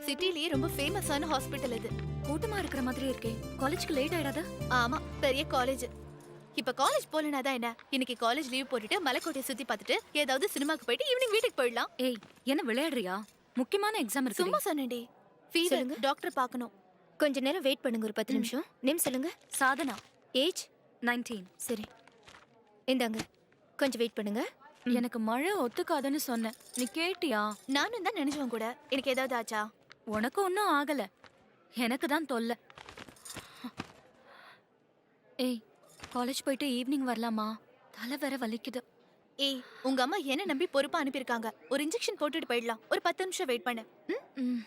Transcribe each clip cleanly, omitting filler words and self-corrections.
சிட்டிலேயே ரொம்ப ஃபேமஸான ஹாஸ்பிட்டல் இது. கூட்டமா இருக்கிற மாதிரி இருக்கே. காலேஜ்க்கு லேட் ஆயிடாதா? ஆமா, பெரிய காலேஜ். இப்ப காலேஜ் போலனா தான் என்ன? இன்னைக்கு காலேஜ் லீவ் போட்டுட்டு மலைக்கோட்டையை சுத்தி பார்த்துட்டு ஏதாவது சினிமாக்கு போயிட்டு ஈவினிங் வீட்டுக்கு போயிடலாம். ஏய், என்ன விளையாடுறியா? முக்கியமான எக்ஸாம் இருக்கு. சும்மா சொன்னேன்டி. ஃபீவர் டாக்டர் பார்க்கணும். கொஞ்ச நேரம் வெயிட் பண்ணுங்க, ஒரு 10 நிமிஷம். நேம் சொல்லுங்க. சாதனா. ஏஜ் 19. சரி, இந்தாங்க. கொஞ்சம் வெயிட் பண்ணுங்க. எனக்கு மழை ஒத்துக்காதுன்னு சொன்னேன். நீ கேட்டியா? நானும் தான் நினைச்சவன் கூட. எனக்கு ஏதாவது ஆச்சா? உனக்கு ஒன்றும் ஆகல, எனக்கு தான் தொல்லை. ஏய், காலேஜ் போயிட்டு ஈவினிங் வரலாமா? தலை வேற வலிக்குது. ஏய், உங்க அம்மா என்ன நம்பி பொறுப்பா அனுப்பியிருக்காங்க. ஒரு இன்ஜெக்ஷன் போட்டுட்டு போயிடலாம். ஒரு 10 நிமிஷம் வெயிட் பண்ணு. ம்.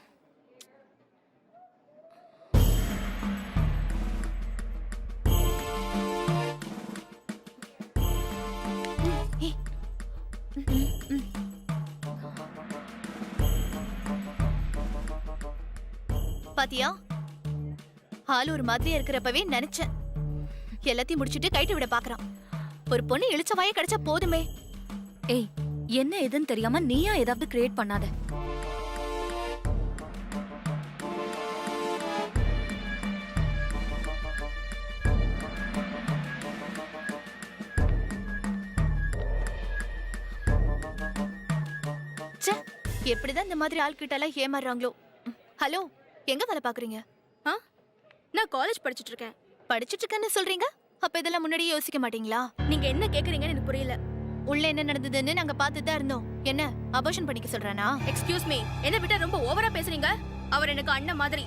பாத்தியா, ஆள் ஒரு மாதிரியா இருக்கிறப்பவே நினைச்சேன். எல்லாத்தையும் முடிச்சிட்டு கைட்டு விட பாக்குறான். ஒரு பொண்ணு இழுச்ச வாய கிடைச்சா போதுமே. ஏய், என்ன எதுன்னு தெரியாம நீயா ஏதாவது கிரியேட் பண்ணாத. ச்சே, எப்படிதான் இந்த மாதிரி ஆள் கிட்ட எல்லாம் ஏமாறுறாங்களோ. ஹலோ, எங்க வேலை பாக்குறீங்க? நான் காலேஜ் படிச்சிட்டு இருக்கேன். படிச்சிட்டு இருக்கேன்னு சொல்றீங்க, அப்ப இதெல்லாம் முன்னாடியே யோசிக்க மாட்டீங்களா? நீங்க என்ன கேக்குறீங்கன்னு எனக்கு புரியல. உள்ள என்ன நடந்ததுன்னு நாங்க பார்த்துட்டு தான் இருந்தோம். என்ன அபார்ஷன் பண்ணிக்க சொல்றானா? எக்ஸ்கியூஸ் மீ, என்ன விட்டா ரொம்ப ஓவரா பேசுறீங்க. அவர் எனக்கு அண்ணன் மாதிரி.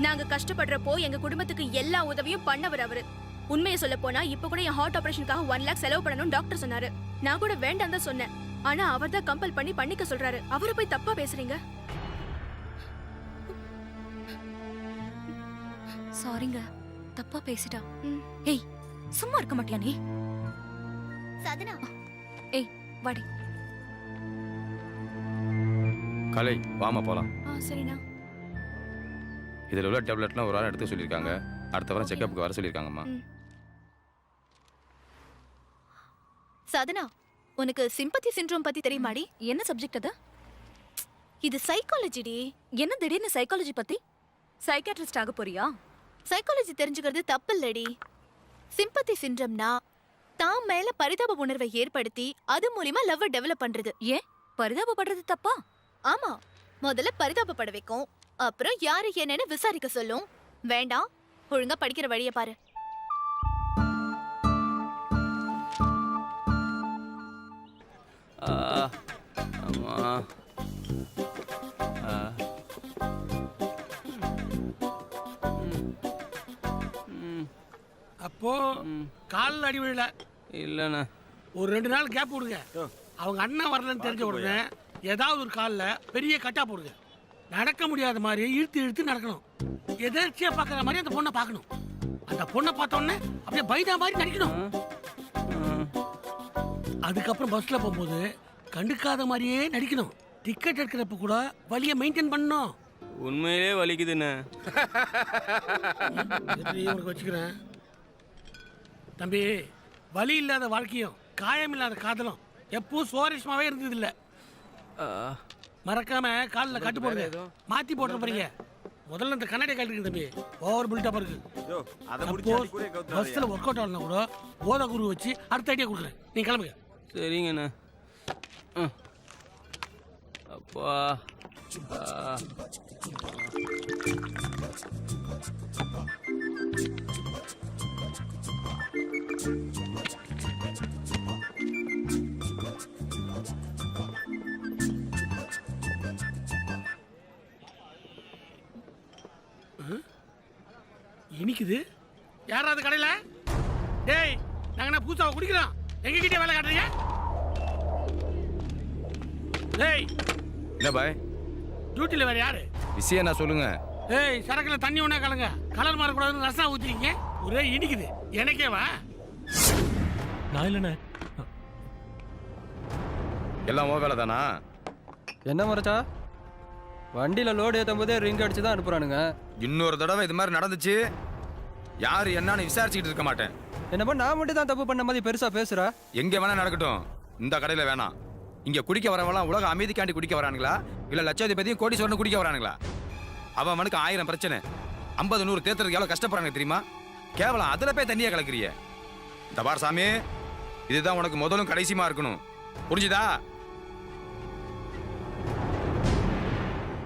நாங்க கஷ்டப்படுறப்போ எங்க குடும்பத்துக்கு எல்லா உதவியும் பண்ணவர் அவரு. உண்மையை சொல்ல போனா இப்ப கூட என் ஹார்ட் ஆபரேஷனுக்காக 1 லேக் செலவு பண்ணணும்னு டாக்டர் சொன்னாரு. நான் கூட வேண்டாம் தான் சொன்னேன். ஆனா அவர் தான் கம்பல் பண்ணி பண்ணிக்க சொல்றாரு. அவரை போய் தப்பா பேசுறீங்க. சாரிங்க, தப்பா பேசிட்டா. ஏய், சும்மா இருக்க மாட்டியா நீ? சாதனா, ஏய் வாடி. கலை, வாமா போலாம். சரிண்ணா. இதில் உள்ள டேப்லெட்லாம் ஒரு வாரம் எடுத்து சொல்லியிருக்காங்க. அடுத்த வாரம் செக்கப்புக்கு வர சொல்லியிருக்காங்கம்மா. சாதனா, உனக்கு சிம்பத்தி சிண்ட்ரோம் பத்தி தெரியுமாடி? என்ன சப்ஜெக்ட் அது? இது சைக்காலஜிடி. என்ன திடீர்னு சைக்காலஜி பத்தி? சைக்காட்ரிஸ்ட் ஆக போறியா? சைக்காலஜி தெரிஞ்சுக்கிறது தப்பு இல்லடி. சிம்பத்தி சிண்ட்ரம்னா தான் மேல பரிதாப உணர்வை ஏற்படுத்தி அது மூலமா லவ் டெவலப் பண்றது. ஏன் பரிதாபப்படுறது தப்பா? ஆமா, முதல்ல பரிதாபப்பட வைக்கும், அப்புறம் யாரு என்னன்னு விசாரிக்க சொல்லும். வேண்டாம், ஒழுங்கா படிக்கிற வழிய பாரு. அப்போ காலில் அடி விழல இல்லைண்ணா. ஒரு 2 நாள் கேப் விடுங்க. அவங்க அண்ணன் வரலன்னு தெரிஞ்ச உடனே ஏதாவது ஒரு காலில் பெரிய கட்டா போடுங்க. நடக்க முடியாத மாதிரி இழுத்து இழுத்து நடக்கணும். எதிர்ச்சியா பார்க்குற மாதிரி அந்த பொண்ணை பார்க்கணும். அந்த பொண்ணை பார்த்த உடனே அப்படியே பைதா மாதிரி நடிக்கணும். அதுக்கப்புறம் பஸ்ல போகும்போது கண்டுக்காத மாதிரியே நடிக்கணும். டிக்கெட் எடுக்கிறப்ப கூட வலியை மெயின்டைன் பண்ணணும். உண்மையிலே வலிக்குதுண்ணே. உனக்கு வச்சுக்கிறேன் தம்பி. வலி இல்லாத வாழ்க்கையும் காயம் இல்லாத காதலும் எப்பவும் சுவாரஸ்யமாவே இருந்தது இல்ல. மறக்காம காலில் கட்டு போடுங்க. மாத்தி போட்டு போறீங்க. முதல்ல இந்த கண்ணாடியை கட்டுங்க தம்பி. ஓவர் பில்டப் இருக்கு. பஸ்ல ஒர்க் அவுட் ஆகலாம் கூட போத குரு வச்சு அடுத்த ஐடியா கொடுக்குறேன். நீங்க கிளம்புங்க. சரிங்கண்ணா. அப்பா இனிக்குது. யாராவது கடையில? டேய், நாங்க பூசாவை குடிக்கிறோம். எங்க கிட்டே வேலை காட்டுறீங்க? டேய், என்ன பாய் டியூட்டில வேற யாரு? விஷயம் என்ன சொல்லுங்க. ஏய், சரக்குல தண்ணி ஒண்ணா கலங்க. கலர் மாறக்கூடாதுன்னு ரசம் ஊத்திருக்கீங்க. ஒரே இனிக்குது. எனக்கே வா. நான் இல்லைண்ணே. எல்லாம் ஓ வேலை தானா? என்ன மறைச்சா? வண்டியில் லோடு ஏற்றும் போதே ரிங் அடிச்சு தான் அனுப்புறானுங்க. இன்னொரு தடவை இது மாதிரி நடந்துச்சு, யாரு என்னன்னு விசாரிச்சுக்கிட்டு இருக்க மாட்டேன். என்னப்பா நான் மட்டும் தான் தப்பு பண்ண மாதிரி பெருசா பேசுறா? எங்க வேணா நடக்கட்டும், இந்த கடையில வேணாம். இங்க குடிக்க வரவெல்லாம் உலக அமைதிக்காண்டி குடிக்க வரானுங்களா, இல்ல லட்சாதிபதியும் கோடீஸ்வரனும் குடிக்க வரானுங்களா? அவனுக்கு 1000 பிரச்சனை. 50 100 தேத்துறதுக்கு எவ்வளவு கஷ்டப்படுறாங்க தெரியுமா? கேவலம் அதுல போய் தண்ணியா கலக்குறிய. இந்த பார் சாமி, இதுதான் உனக்கு முதலும் கடைசியுமா இருக்கணும். புரிஞ்சுதா?